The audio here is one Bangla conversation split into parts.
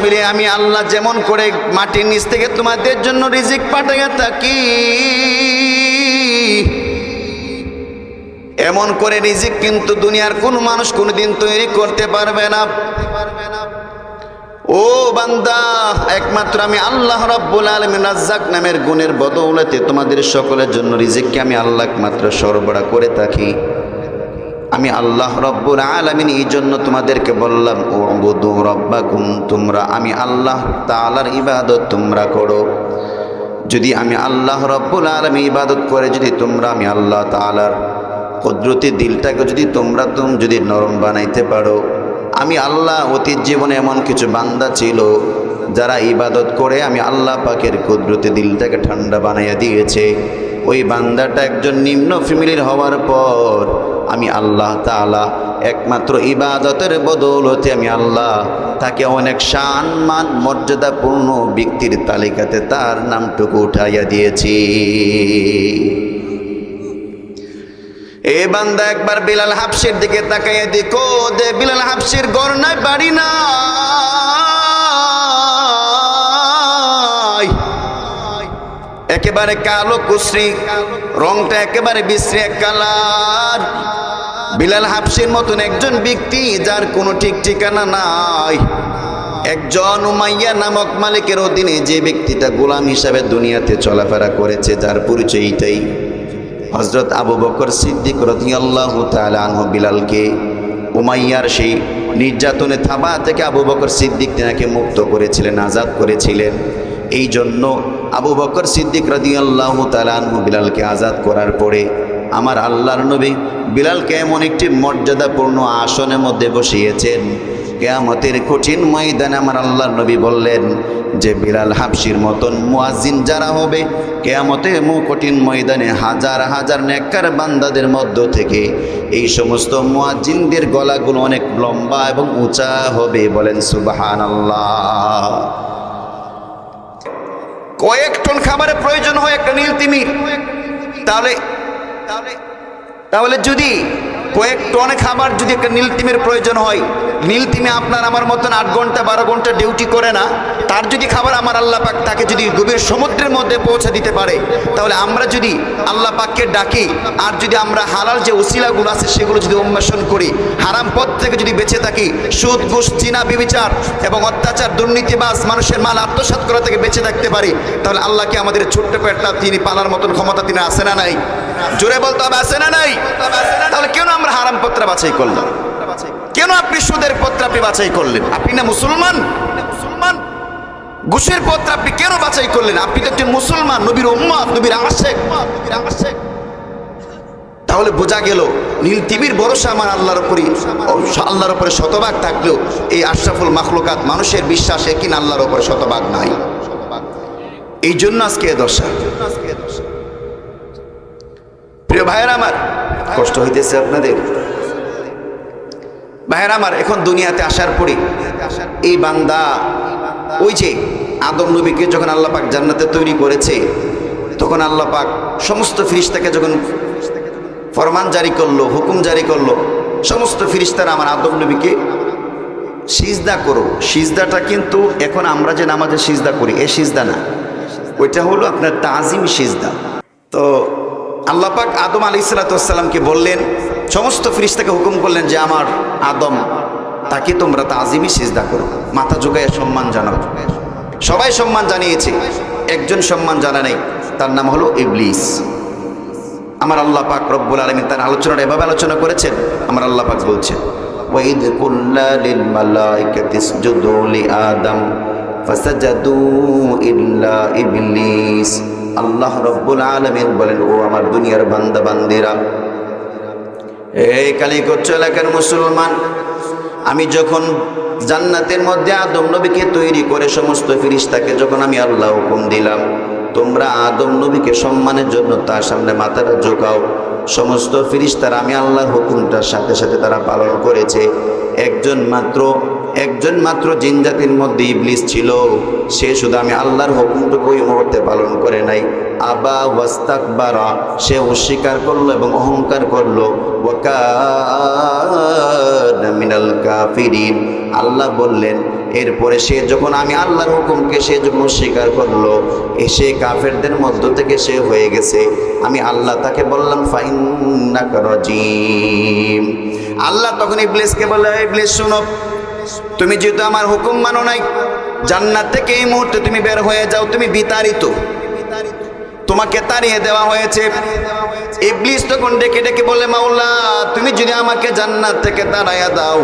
মিলে আমি আল্লাহ যেমন করে মাটির নিচ থেকে তোমাদের জন্য রিজিক পাঠাইয়া থাকি, এমন করে রিজিক কিন্তু দুনিয়ার কোন মানুষ কোনদিন তৈরি করতে পারবে না। ও বান্দা, একমাত্র আমি আল্লাহ রাব্বুল আলামিন রাজ্জাক নামের গুণের বদৌলতে তোমাদের সকলের জন্য রিজিককে আমি আল্লাহ একমাত্র সরবরাহ করে থাকি। আমি আল্লাহ রাব্বুল আলামিন এই জন্য তোমাদেরকে বললাম, উবুদু রাব্বাকুম, তোমরা আমি আল্লাহ তাআলার ইবাদত তোমরা করো। যদি আমি আল্লাহ রাব্বুল আলামিন ইবাদত করে যদি তোমরা আমি আল্লাহ তাআলার কুদরতি দিলটাকে যদি নরম বানাইতে পারো, আমি আল্লাহ অতীত জীবনে এমন কিছু বান্দা ছিল যারা ইবাদত করে আমি আল্লাহ পাকের কুদরতি দিলটাকে ঠান্ডা বানাইয়া দিয়েছে। ওই বান্দাটা একজন নিম্ন ফ্যামিলির হওয়ার পর আমি আল্লাহ তাআলা একমাত্র ইবাদতের বদৌলতে আমি আল্লাহ তাকে অনেক সম্মান মর্যাদাপূর্ণ ব্যক্তির তালিকাতে তার নামটুকু উঠাইয়া দিয়েছি। এ বান্দা একবার বিলাল হাবশির দিকে তাকাইয়া দেখো, দে বিলাল হাবশির ঘর নাই, বাড়ি নাই, একেবারে কালো কুশ্রী, রংটা একেবারে বিশ্রী এক কালার। বিলাল হাবশির মতন একজন ব্যক্তি যার কোনো ঠিক ঠিকানা নাই, একজন উমাইয়া নামক মালিকের অধীনে যে ব্যক্তিটা গোলাম হিসাবে দুনিয়াতে চলাফেরা করেছে, যার পরিচয় এইটাই। হযরত আবু বকর সিদ্দিক রাদিয়াল্লাহু তাআলা আনহু বিলালকে উমাইয়ার সেই নির্যাতনে থাবা থেকে আবু বকর সিদ্দিক তাকে মুক্ত করেছিলেন, আজাদ করেছিলেন। এই জন্য আবু বকর সিদ্দিক রাদিয়াল্লাহু তাআলা আনহু বিলালকে আজাদ করার পরে আমার আল্লাহর নবী বিলালকে এমন একটি মর্যাদাপূর্ণ আসনের মধ্যে বসিয়েছেন, কিয়ামতের কঠিন ময়দানে আমার আল্লাহর নবী বললেন যে বিলাল হাবশির মতন মুয়াজ্জিন যারা হবে কিয়ামতের কঠিন ময়দানে হাজার হাজার নেককার বান্দাদের মধ্য থেকে এই সমস্ত মুয়াজ্জিনদের গলাগুলো অনেক লম্বা এবং উঁচা হবে। বলেন সুবহানাল্লাহ। কয়েক টন খাবারের প্রয়োজন হয় একটা নীল তিমির, তাহলে যদি কয়েক টন খাবার যদি একটা নীল তিমির প্রয়োজন হয়, নীল তিমি আপনার আমার মতন 8 ঘন্টা 12 ঘন্টা ডিউটি করে না, তার যদি খাবার আমার আল্লাহ পাক তাকে যদি গভীর সমুদ্রের মধ্যে পৌঁছে দিতে পারে, তাহলে আমরা যদি আল্লাহ পাককে ডাকি আর যদি আমরা হালাল যে ওসিলাগুলো আছে সেগুলো যদি অন্বেষণ করি, হারাম পথ থেকে যদি বেঁচে থাকি, সুদ ঘুষ জিনা ব্যভিচার এবং অত্যাচার দুর্নীতিবাজ মানুষের মাল আত্মসাৎ করা থেকে বেঁচে থাকতে পারি, তাহলে আল্লাহকে আমাদের ছোট্ট পেটটা তিনি পালার মতন ক্ষমতা তিনি আছে না নাই? জোরে বলতে হবে, আছে না নাই? তাহলে কেন আমরা হারাম পত্রা বাছাই করলাম? কেন আপনি সুদের পত্র আপনি বাছাই করলেন? আপনি না মুসলমান? ঘুষের পত্র আপনি কেন বাছাই করলেন? আপনি তো একজন মুসলমান, নবীর উম্মত, নবীর আশিক। তাহলে বোঝা গেল নীল তিমির ভরসা আমার আল্লাহর উপরে শতভাগ থাকলেও এই আশরাফুল মাখলুকাত মানুষের বিশ্বাস একই না আল্লাহর উপরে শতভাগ নাই। এই জন্য আজকে এ দশা। প্রিয় ভাইয়েরা আমার, কষ্ট হইতেছে আপনাদের? ভাইয়েরা আমার, এখন দুনিয়াতে আসার পরে এই বান্দা ওই যে আদম নবীকে যখন আল্লাহ পাক জান্নাতে তৈরি করেছে, তখন আল্লাহ পাক সমস্ত ফেরেশতাকে যখন ফরমান জারি করলো, হুকুম জারি করলো, সমস্ত ফেরেশতারা আমার আদম নবীকে সিজদা করো। সিজদাটা কিন্তু এখন আমরা যে নামাজে সিজদা করি এই সিজদা না, ওইটা হলো আপনার তাজিম সিজদা। তো আল্লাহ পাক আদম আলাইহিসসালামকে বললেন, সমস্ত ফেরেশতাকে হুকুম করলেন যে আমার আদম তাকে তোমরা তাজিমি সিজদা করো, মাথা ঝুঁকাইয়া সম্মান জানাও। সবাই সম্মান জানিয়েছে, একজন সম্মান জানা নেই, তার নাম হলো ইবলিস। আমার আল্লাহ পাক রব্বুল আলামিন তার আলোচনাটা এভাবে আলোচনা করেছেন। আমার আল্লাহ পাক বলছেন, ওয়াইদ কুল্লা লিল মালাইকাতি ইসজুদু লিআদম ফাসাজাদু ইল্লা ইবলিস। আল্লাহ রব্বুল আলামিন বলেন, ও আমার দুনিয়ার বান্দা বান্দিরা, এই কালিকচ্ছ এলাকার মুসলমান, আমি যখন জান্নাতের মধ্যে আদম নবীকে তৈরি করে সমস্ত ফেরেশতাকে যখন আমি আল্লাহ হুকুম দিলাম তোমরা আদম নবীকে সম্মানের জন্য তার সামনে মাথাটা ঝুঁকাও, সমস্ত ফেরেশতারা আমি আল্লাহর হুকুমটার সাথে সাথে তারা পালন করেছে। একজন মাত্র জিন জাতির মধ্যে ইবলিস ছিল, সে শুধু আমি আল্লাহর হুকুমটুকু ওই মুহূর্তে পালন করে নাই, আবা ওয়াস্তাকবারা, সে অস্বীকার করলো এবং অহংকার করলো, ওয়া কানা মিনাল কাফিরিন। আল্লাহ বললেন এরপরে সে যখন আমি আল্লাহর হুকুমকে সে যখন অস্বীকার করলো, এসে কাফেরদের মধ্য থেকে সে হয়ে গেছে, আমি আল্লাহ তাকে বললাম ফাইন্নাকা রাজিম। আল্লাহ তখন ইবলিসকে বলল, ইবলিস শোনো, তুমি যেহেতু আমার হুকুম মানো নাই, জান্নাত থেকে এই মুহূর্তে তুমি বের হয়ে যাও, তুমি বিতাড়িত, তোমাকে তাড়িয়ে দেওয়া হয়েছে। ইবলিস তখন ডেকে ডেকে বলে, মাওলা তুমি যদি আমাকে জান্নাত থেকে তাড়াইয়া দাও,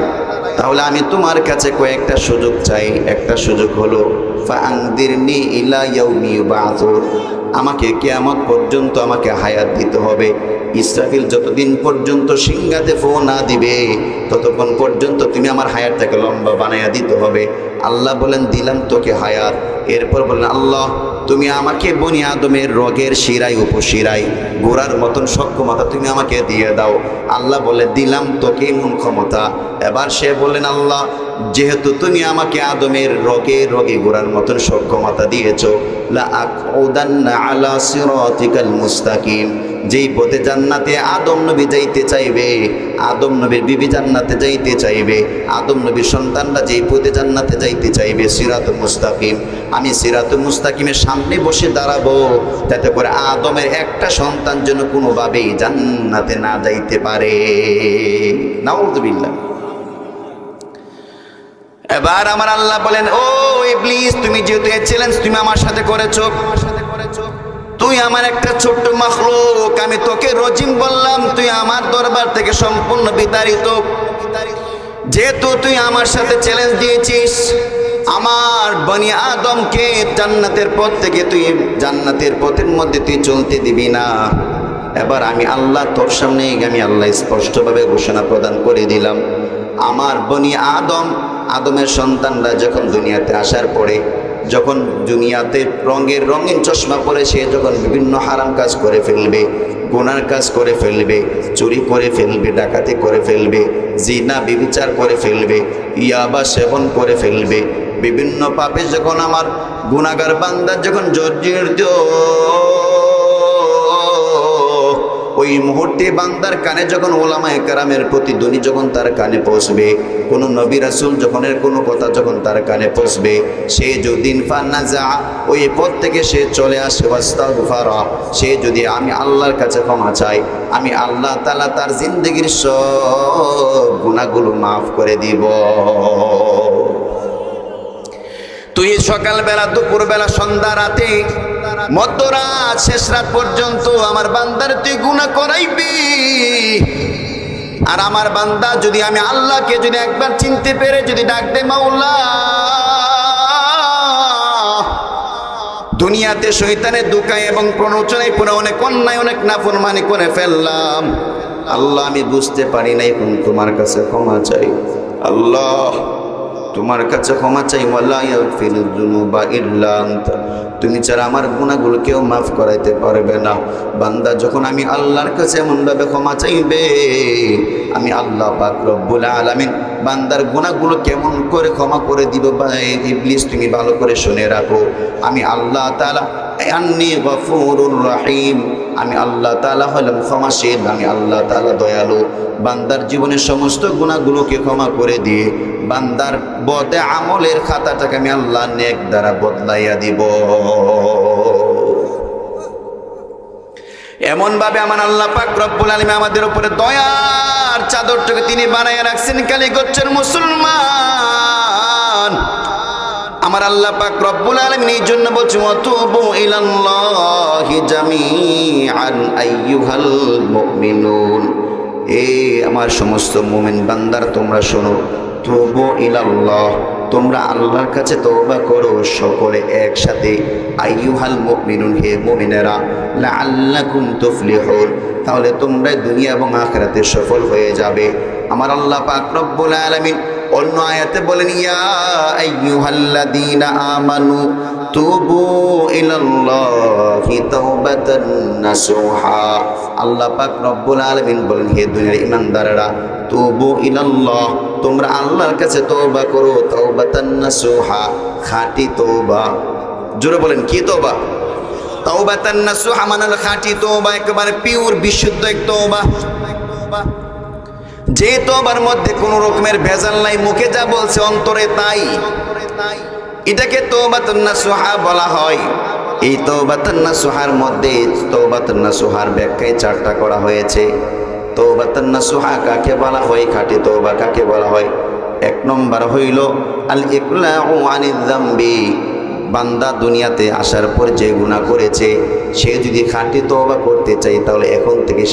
তাহলে আমি তোমার কাছে কয়েকটা সুযোগ চাই। একটা সুযোগ হলো ফাআনদিরনি ইলা ইয়াউমি ইউবাসুন, আমাকে কিয়ামত পর্যন্ত আমাকে হায়াত দিতে হবে। ইসরাফিল যতদিন পর্যন্ত সিংহাতে ফু না দিবে, ততক্ষণ পর্যন্ত তুমি আমার হায়াতটাকে লম্বা বানাইয়া দিতে হবে। আল্লাহ বলেন, দিলাম তোকে হায়াত। এরপর বলেন, আল্লাহ তুমি আমাকে বনি আদমের রগের শিরায় উপশিরায় গোড়ার মতন সক্ষমতা তুমি আমাকে দিয়ে দাও। আল্লাহ বলে, দিলাম তোকে এমন ক্ষমতা। এবার সে বললেন, আল্লাহ যেহেতু তুমি আমাকে আদমের রগে রগে গোড়ার মতন সক্ষমতা দিয়েছ, লা আকুদান্না আলা সিরাতিকাল মুস্তাকিম, যেই পথে জান্নাতে আদম নবী যাইতে চাইবে, আদম নবীর বিবি জান্নাতে যাইতে চাইবে, আদম নবীর সন্তানরা যেই পথে জান্নাতে যাইতে চাইবে, সিরাতুল মুস্তাকিম, আমি সিরাতুল মুস্তাকিমের সামনে বসে দাঁড়াবো, যাতে করে আদমের একটা সন্তান যেন কোনোভাবেই জান্নাতে না যাইতে পারে। নাউযুবিল্লাহ। এবার আমার আল্লাহ বলেন, ও ইবলিস, তুমি যেহেতু এই চ্যালেঞ্জ তুমি আমার সাথে করেছো, তুই আমার একটা ছোট্ট মাখলুক, আমি তোকে রজিম বললাম, তুই আমার দরবার থেকে সম্পূর্ণ বিতাড়িত। যেহেতু তুই আমার সাথে চ্যালেঞ্জ দিয়েছিস, আমার বনি আদমকে জান্নাতের পথ থেকে তুই জান্নাতের পথের মধ্যে তুই চলতে দিবি না। এবার আমি আল্লাহ তোর সামনে আমি আল্লাহ স্পষ্টভাবে ঘোষণা প্রদান করে দিলাম, আমার বনি আদম, আদমের সন্তানরা যখন দুনিয়াতে আসার পরে, যখন দুনিয়াতে রঙিন চশমা পরে সে যখন বিভিন্ন হারাম কাজ করে ফেলবে, গুনার কাজ করে ফেলবে, চুরি করে ফেলবে, ডাকাতি করে ফেলবে, জিনা ব্যভিচার করে ফেলবে, ইয়াবা সেবন করে ফেলবে, বিভিন্ন পাপে যখন আমার গুনাহগার বান্দা যখন জর্জরিত, ওই মুহূর্তে বান্দার কানে যখন ওলামায়ে কেরামের প্রতিধ্বনি যখন তার কানে পৌঁছবে, কোনো নবী রাসূল যখন এর কোনো কথা যখন তার কানে পৌঁছবে, সে যদি ফানাজা ওই পথ থেকে সে চলে আসে, ওয়াস্তাগফারা, সে যদি আমি আল্লাহর কাছে ক্ষমা চাই, আমি আল্লাহ তাআলা তার জিন্দেগির সব গুনাহগুলো মাফ করে দিব। তুই সকালবেলা, দুপুরবেলা, সন্ধ্যা, রাতে, মধ্যরাত, শেষ রাত পর্যন্ত আমার বান্দার তুই গুনাহ করাইবি। আর আমার বান্দা যদি আমি আল্লাহকে যদি একবার চিনতে পেরে যদি ডাক দে, মাওলা দুনিয়াতে শয়তানের দুকায় এবং প্রণোচনায় পুরো অনেক অন্যায় অনেক নাফরমানি করে ফেললাম, আল্লাহ আমি বুঝতে পারি নাই, এখন তোমার কাছে ক্ষমা চাই। আল্লাহ তোমার কাছে ক্ষমা চাই, ওয়ালা ইয়াগফিরুয যুনুবা ইল্লা আনতা, তুমি ছাড়া আমার গুনাহগুলো কেউ মাফ করাইতে পারবে না। বান্দা যখন আমি আল্লাহর কাছে এমনভাবে ক্ষমা চাইবে, আমি আল্লাহ পাক রব্বুল আলামিন বান্দার গুনাহগুলো কেমন করে ক্ষমা করে দিব। ইবলিস তুমি ভালো করে শুনে রাখো, আমি আল্লাহ তাআলা আন্নী গফুরুর রহিম, আমি আল্লাহ তাআলা হলাম ক্ষমাশীল, আমি আল্লাহ তাআলা দয়ালু। বান্দার জীবনের সমস্ত গুনাহগুলোকে ক্ষমা করে দিয়ে বান্দার বদে আমলের খাতাটাকে আমি আল্লাহ নেক দ্বারা বদলাইয়া দিব। এমন ভাবে আমার আল্লাহ পাক রব্বুল আলামিন আমাদের উপরে দয়ার চাদরটাকে তিনি বানাইয়া রাখছেন। কালীগঞ্জের মুসলমান, আমার আল্লাহ পাক রব্বুল আলামিন এই জন্য বলছে, ওয়াতুবু ইলাল্লাহি জামিআন আইয়ুহাল মুমিনুন, এ আমার সমস্ত মুমিন বান্দার তোমরা শোনো, তুবু ইলাল্লাহ, তোমরা আল্লাহর কাছে তওবা করো সকলে একসাথে, আইয়ুহাল মুমিনুন, হে মুমিনেরা, লাআল্লাকুম তুফলিহুন, তাহলে তোমরা দুনিয়া এবং আখিরাতে সফল হয়ে যাবে। আমার আল্লাহ পাক রব্বুল আলামিন অন্য আয়াতে বলেন, ইয়া আইয়ুহাল্লাযীনা আমানু তুবু ইলাল্লাহি তাওবাতান নাসুহা, আল্লাহ পাক রব্বুল আলামিন বলেন, হে দুনিয়ার ঈমানদাররা, তুবু ইলাল্লাহ, তোমরা আল্লাহর কাছে তওবা করো, তাওবাতান নাসুহা, খাঁটি তওবা। জোরে বলেন, কি তওবা? তাওবাতান নাসুহা মানে খাঁটি তওবা, একেবারে পিওর বিশুদ্ধ এক তওবা, যে তওবার মধ্যে কোনো রকমের ভেজাল নাই, মুখে যা বলছে অন্তরে তাই। এটাকে তওবাতুন নাসুহা বলা হয়। এই তওবাতুন নাসুহার মধ্যে তওবাতুন নাসুহার ব্যাখ্যায় 4টা করা হয়েছে। তওবাতুন নাসুহা কাকে বলা হয়, খাঁটি তওবা কাকে বলা হয়? 1 নম্বর হইল আল ইকলাউ আনিয যামবি, বান্দা দুনিয়াতে আসার পর যে গুনাহ করেছে সে যদি খাঁটি তওবা করতে চায় তাহলে এখন থেকে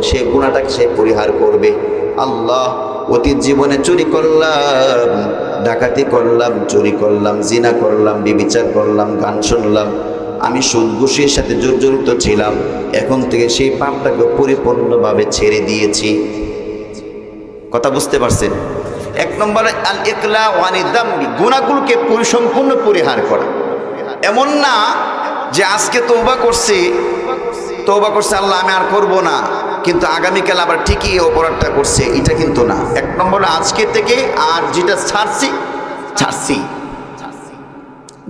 সে গুনাহটাকে সে পরিহার করবে। আল্লাহ, অতীত জীবনে চুরি করলাম, ডাকাতি করলাম, চুরি করলাম, জিনা করলাম, ব্যভিচার করলাম, গান শুনলাম, আমি সুদ ঘুষের সাথে জড়িত ছিলাম, এখন থেকে সেই পাপটাকে পরিপূর্ণভাবে ছেড়ে দিয়েছি। কথা বুঝতে পারছেন? 1 নম্বরে আল ইকলাউ আনিয যামবি, গুনাহগুলোকে সম্পূর্ণ পরিহার করা। এমন না যে আজকে তওবা করছে আল্লাহ আমি আর করব না, কিন্তু আগামীকাল আবার ঠিকই এই অপরাধটা করছে, এটা কিন্তু না। 1 নম্বর আজকে থেকে আর যেটা ছাড়ছি।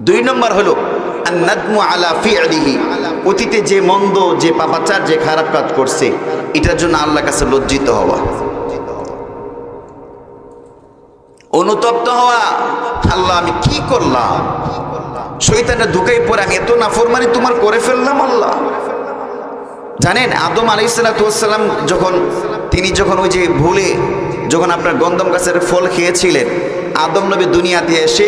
2 নম্বর হলো আন-নাদমু আলা ফি'লিহি, অতীতে যে মন্দ, যে পাপাচার, যে খারাপ কাজ করছে এটার জন্য আল্লাহর কাছে লজ্জিত হওয়া, অনুতপ্ত হওয়া। আল্লাহ আমি কি করলাম, শয়তানের ধোঁকায় পড়ে আমি এত নাফরমানি তোমার করে ফেললাম। আল্লাহ জানেন আদম আলাইহিস সালাম যখন ওই যে ভুলে যখন আপনার গন্ধম গাছের ফল খেয়েছিলেন, আদম নবী দুনিয়াতে এসে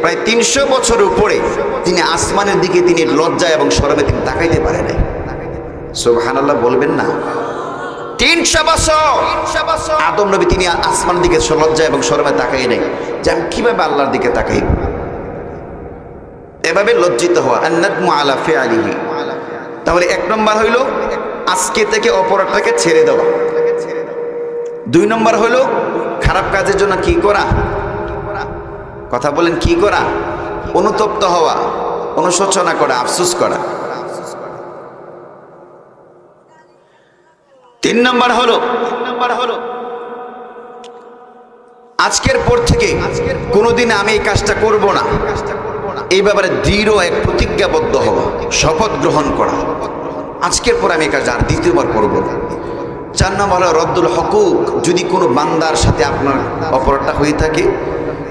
প্রায় 300 বছর উপরে তিনি আসমানের দিকে তিনি লজ্জা এবং শরমে তিনি তাকাইতে পারে নাই। সুবহানাল্লাহ বলবেন না? 300 বছর আদম নবী তিনি আসমানের দিকে লজ্জা এবং শরমে তাকাই নাই যে আমি কিভাবে আল্লাহর দিকে তাকাই। এভাবে লজ্জিত হওয়া, আন-নাদমু আলা ফি'লিহি। তাহলে 1 নম্বর হইল আজকে থেকে অপরাধটাকে ছেড়ে দেওয়া। 2 নম্বর হইল খারাপ কাজের জন্য কি করা, কথা বলেন, কি করা? অনুতপ্ত হওয়া, অনুশোচনা করা, আফসোস করা। 3 নম্বর হলো আজকের পর থেকে কোনোদিন আমি এই কাজটা করব না, এই ব্যাপারে দৃঢ় এক প্রতিজ্ঞাবদ্ধ হওয়া, শপথ গ্রহণ করা, আজকের পর আমি এই কাজ আর দ্বিতীয়বার করব না। 4 নম্বর হলো রদ্দুল হুকুক, যদি কোনো বান্দার সাথে আপনার অপরাধটা হয়ে থাকে,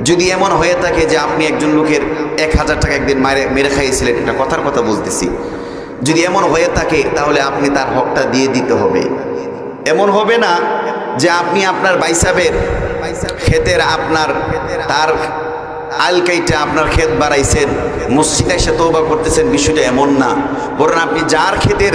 যদি এমন হয়ে থাকে যে আপনি একজন লোকের 1000 টাকা একদিন মেরে খাইয়েছিলেন, এটা কথার কথা বলতেছি, যদি এমন হয়ে থাকে তাহলে আপনি তার হকটা দিয়ে দিতে হবে। এমন হবে না যে আপনি আপনার বাইসাবের ক্ষেতের তার আলকাইটা আপনার ক্ষেত বাড়াইছেন, মসজিদে এসে তওবা করতেছেন, বিষয়টা এমন না। বরং আপনি যার ক্ষেতের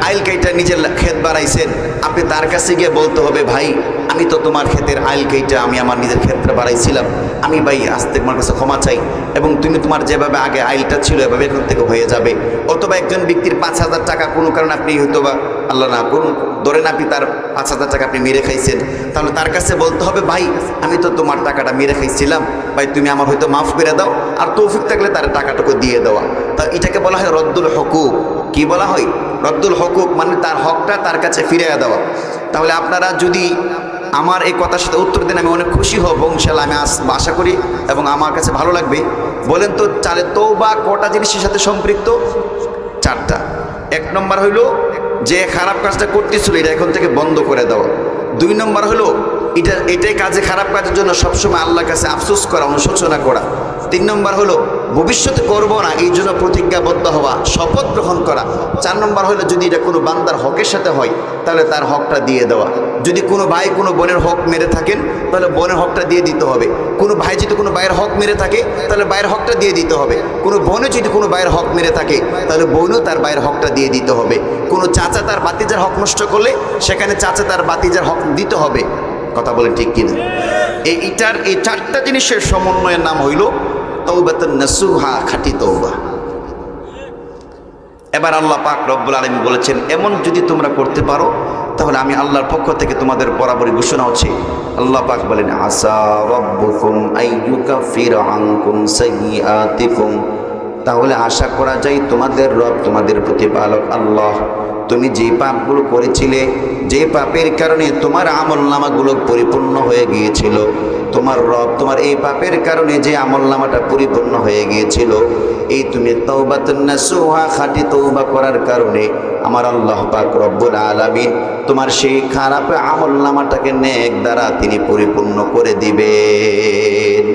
আলকাইটা নিজের ক্ষেত বাড়াইছেন, আপনি তার কাছে গিয়ে বলতে হবে, ভাই আমি তো তোমার ক্ষেতের আলকাইটা আমি আমার নিজের ক্ষেত্রে বাড়াইছিলাম, আমি ভাই আজ থেকে তোমার কাছে ক্ষমা চাই, এবং তুমি তোমার যেভাবে আগে আইলটা ছিল এভাবে এখন থেকে হয়ে যাবে। অথবা একজন ব্যক্তির 5000 টাকা কোনো কারণে আপনি হয়তো বা আল্লাহ না করুন ধরেন আপনি তার 5000 টাকা আপনি মেরে খাইছেন, তাহলে তার কাছে বলতে হবে, ভাই আমি তো তোমার টাকাটা মেরে খাইছিলাম, ভাই তুমি আমার হয়তো মাফ করে দাও, আর তৌফিক থাকলে তার টাকাটুকু দিয়ে দেওয়া। তা এটাকে বলা হয় রদ্দুল হুকুক। কি বলা হয়? রদ্দুল হুকুক, মানে তার হকটা তার কাছে ফিরিয়ে দেওয়া। তাহলে আপনারা যদি আমার এই কথার সাথে উত্তর দেন আমি অনেক খুশি হব, ইনশাআল্লাহ আমি আশা করি এবং আমার কাছে ভালো লাগবে। বলেন তো চালে তওবা কটা জিনিসের সাথে সম্পৃক্ত? 4টা। 1 নম্বর হইল যে খারাপ কাজটা করতেছিল এটা এখন থেকে বন্ধ করে দেওয়া। 2 নম্বর হলো এটাই কাজে খারাপ কাজের জন্য সবসময় আল্লাহর কাছে আফসোস করা, অনুশোচনা করা। 3 নম্বর হলো ভবিষ্যতে করব না এই জন্য প্রতিজ্ঞাবদ্ধ হওয়া, শপথ গ্রহণ করা। 4 নম্বর হলো যদি এটা কোনো বান্দার হকের সাথে হয় তাহলে তার হকটা দিয়ে দেওয়া। যদি কোনো ভাই কোনো বোনের হক মেরে থাকেন তাহলে বোনের হকটা দিয়ে দিতে হবে। কোনো ভাই যদি কোনো ভাইয়ের হক মেরে থাকে তাহলে ভাইয়ের হকটা দিয়ে দিতে হবে। কোনো বোনও যদি কোনো ভাইয়ের হক মেরে থাকে তাহলে বোনও তার ভাইয়ের হকটা দিয়ে দিতে হবে। কোনো চাচা তার ভাতিজার হক নষ্ট করলে সেখানে চাচা তার ভাতিজার হক দিতে হবে। কথা বলেন ঠিক কিনা? এই 4টা জিনিসের সমন্বয়ের নাম হইল তওবাতুন নাসুহা, খাঁটি তওবা। এবার আল্লাহ পাক রব্বুল আলামিন বলেছেন, এমন যদি তোমরা করতে পারো তাহলে আমি আল্লাহর পক্ষ থেকে তোমাদের বরাবরই ঘোষণা হচ্ছে। আল্লাহ পাক বলেন, আসা রাব্বুকুম আইয়ুকাফিরা আনকুম সাইয়্যাতিকুম, তাহলে আশা করা যায় তোমাদের রব, তোমাদের প্রতিপালক আল্লাহ, তুমি যে পাপগুলো করেছিলে, যে পাপের কারণে তোমার আমলনামাগুলো পরিপূর্ণ হয়ে গিয়েছিল, তোমার রব তোমার এই পাপের কারণে যে আমলনামাটা পরিপূর্ণ হয়ে গিয়েছিল, এই তুমি তওবাতুন নাসুহা, খাঁটি তওবা করার কারণে আমার আল্লাহ পাক রব্বুল আলামিন তোমার সেই খারাপ আমলনামাটাকে নেক দ্বারা তিনি পরিপূর্ণ করে দিবেন।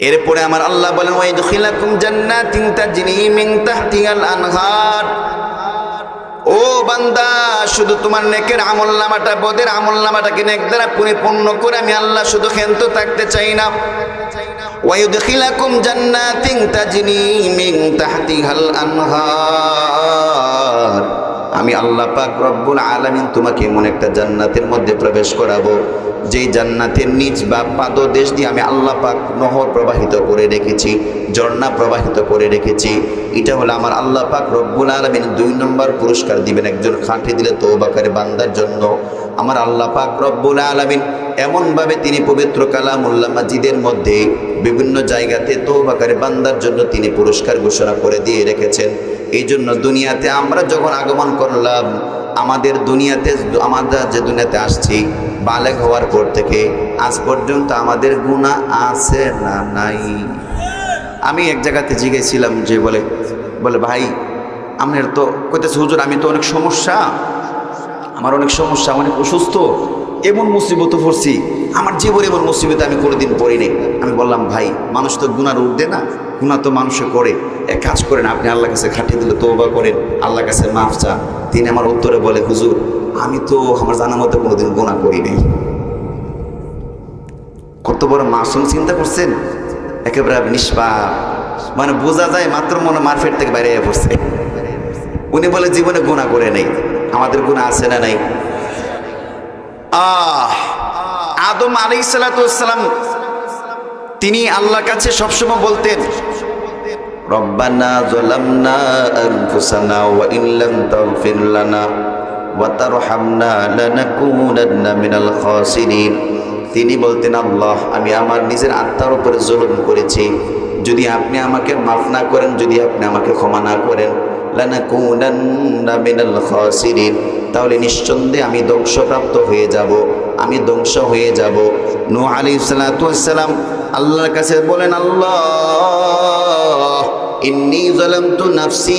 এরপরে আমার আল্লাহ বলেন ওয়াইদখিলাকুম জান্নাতিন তাজরি মিন তাহতিহাল আনহার। ও বান্দা, শুধু তোমার নেকের আমলনামাটা, বদের আমলনামাটাকে নেক দ্বারা পরিপূর্ণ করে আমি আল্লাহ শুধু ক্ষান্ত থাকতে চাই না। ওয়াইদখিলাকুম জান্নাতিন তাজরি মিন তাহতিহাল আনহার, আমি আল্লাহ পাক রব্বুল আলামিন তোমাকে এমন একটা জান্নাতের মধ্যে প্রবেশ করাবো যেই জান্নাতের নিচ বা পাদদেশ দিয়ে আমি আল্লাহ পাক নহর প্রবাহিত করে রেখেছি, ঝর্ণা প্রবাহিত করে রেখেছি। এটা হলো আমার আল্লাহ পাক রব্বুল আলামিন 2 নম্বর পুরস্কার দিবেন একজন খাঁটি দিলে তওবাকারী বান্দার জন্য। আমার আল্লাহ পাক রব্বুল আলামিন এমনভাবে তিনি পবিত্র কালামুল্লাহ মাজিদের মধ্যে বিভিন্ন জায়গাতে তওবাকারী বান্দার জন্য তিনি পুরস্কার ঘোষণা করে দিয়ে রেখেছেন। এই জন্য দুনিয়াতে আমরা যখন আগমন করলাম, আমাদের দুনিয়াতে আমরা যে দুনিয়াতে আসছি বালেগ হওয়ার পর থেকে আজ পর্যন্ত আমাদের গুনাহ আছে না নাই? আমি এক জায়গাতে জিজ্ঞেসছিলাম যে বলে ভাই আপনার তো কইতেছে হুজুর আমি তো অনেক সমস্যা, আমার অনেক সমস্যা, অনেক অসুস্থ, এমন মুসিবত পড়ছি, আমার জীবনে এমন মুসিবত আমি কোনোদিন পড়ি নাই। আমি বললাম ভাই মানুষ তো গুনার ঊর্ধ্বে না, গুনাহ তো মানুষে করে। এক কাজ করেন, আপনি আল্লাহর কাছে খাটিয়ে দিলে তওবা করেন, আল্লাহর কাছে মাফ চান। তিনি আমার উত্তরে বলে হুজুর আমি তো আমার জানা মতো কোনোদিন গুনাহ করি নাই। কত বড় মাসুম চিন্তা করছেন, একেবারে নিষ্পাপ, মানে বোঝা যায় মাত্র মনে মারফেট থেকে বাইরে পড়ছে। উনি বলে জীবনে গুনাহ করে নেই। আমাদের গুনাহ আছে না নাই? আদম আলাইহিস সালাতু ওয়াস সালাম তিনি আল্লাহর কাছে সবসময় বলতেন রব্বানা যালামনা আনফুসানা ওয়া ইন লাম তাগফির লানা ওয়া তারহামনা লানাকুনান্না মিনাল খাসিরিন। তিনি বলতেন আল্লাহ আমি আমার নিজের আত্মার উপরে জুলুম করেছি, যদি আপনি আমাকে মাফ না করেন, যদি আপনি আমাকে ক্ষমা না করেন, লানাকুনান্না মিনাল খাসিরিন, তাহলে নিঃসন্দেহে আমি ধ্বংসপ্রাপ্ত হয়ে যাব, আমি ধ্বংস হয়ে যাব। নূহ আলাইহিস সালাতু ওয়াস সালাম আল্লাহর কাছে বলেন আল্লাহ ইন্নী যালামতু নাফসি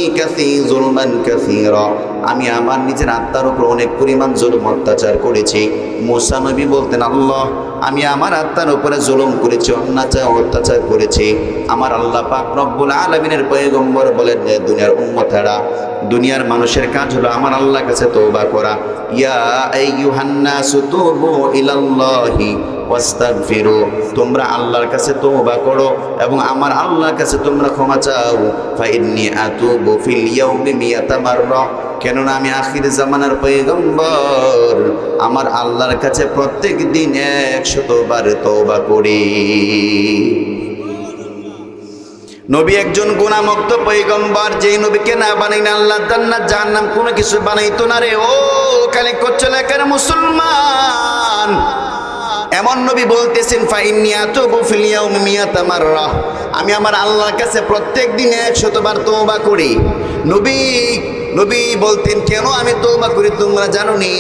যুলমান কাসীরা, আমি আমার নিজের আত্মার উপর অনেক পরিমাণ জুলুম অত্যাচার করেছি। মূসা নবী বলতেন আল্লাহ আমি আমার আত্মার উপরে জুলুম করেছি, অত্যাচার করেছি। আমার আল্লাহ পাক রব্বুল আলামিনের পয়গম্বর বলেন যে দুনিয়ার উম্মতেরা, দুনিয়ার মানুষের কাজ হলো আমার আল্লাহর কাছে তওবা করা। ইয়া আইয়ুহান নাসু তুবু ইলাল্লাহি ওয়াস্তাগফিরু, তোমরা আল্লাহর কাছে তওবা করো এবং আমার আল্লাহর কাছে তোমরা ক্ষমা চাও। ফাইন্নী আতুবু ফিল ইয়াউমি মিয়াতা মাররা, কেননা আমি আখির জামানার পয়গম্বর, আমার আল্লাহর কাছে প্রত্যেক দিন 100 বার তওবা করি। নবী একজন গুনাহমুক্ত পয়গম্বর, যেই নবীকে না বানাই না আল্লাহ জান্নাত জাহান্নাম কোনো কিছু বানাইতো না রে। ও কালে কোচ্চলাকার মুসলমান, এমন নবী বলতেছেন ফাইন্নী আতুবু ফিল ইয়াউমি মিয়াতা মাররা, আমি আমার আল্লাহর কাছে প্রত্যেক দিন 100 বার তওবা করি। নবী বলতেন কেন আমি তওবা করি তোমরা জানো নি?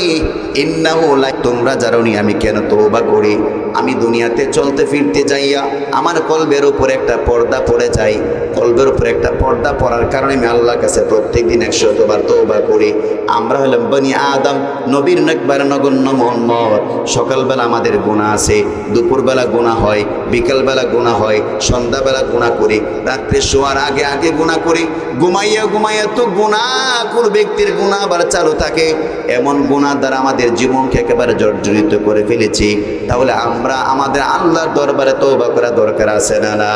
ইন্নাহু লা, তোমরা জানো নি আমি কেন তওবা করি? আমি দুনিয়াতে চলতে ফিরতে যাইয়া আমার কলবের উপরে একটা পর্দা পড়ে যায়, কলবের উপরে একটা পর্দা পড়ার কারণে আমি আল্লাহর কাছে প্রত্যেক দিন 100 বার তওবা করি। আমরা হলাম বনি আদম, নবীর একবার নগণ্য মোহাম্মদ। সকালবেলা আমাদের গুনাহ আছে, দুপুরবেলা গুনাহ হয়, বিকালবেলা গুনাহ হয়, সন্ধ্যাবেলা গুনাহ করি, রাত্রে শোয়ার আগে আগে গুনাহ করি, ঘুমাইয়া তো গুনাহখোর ব্যক্তির গুনাহ আবার চালু থাকে। এমন গুনাহ দ্বারা আমাদের জীবনকে একেবারে জর্জরিত করে ফেলেছি। তাহলে আমরা আমাদের আল্লাহর দরবারে তওবা করা দরকার আছে না?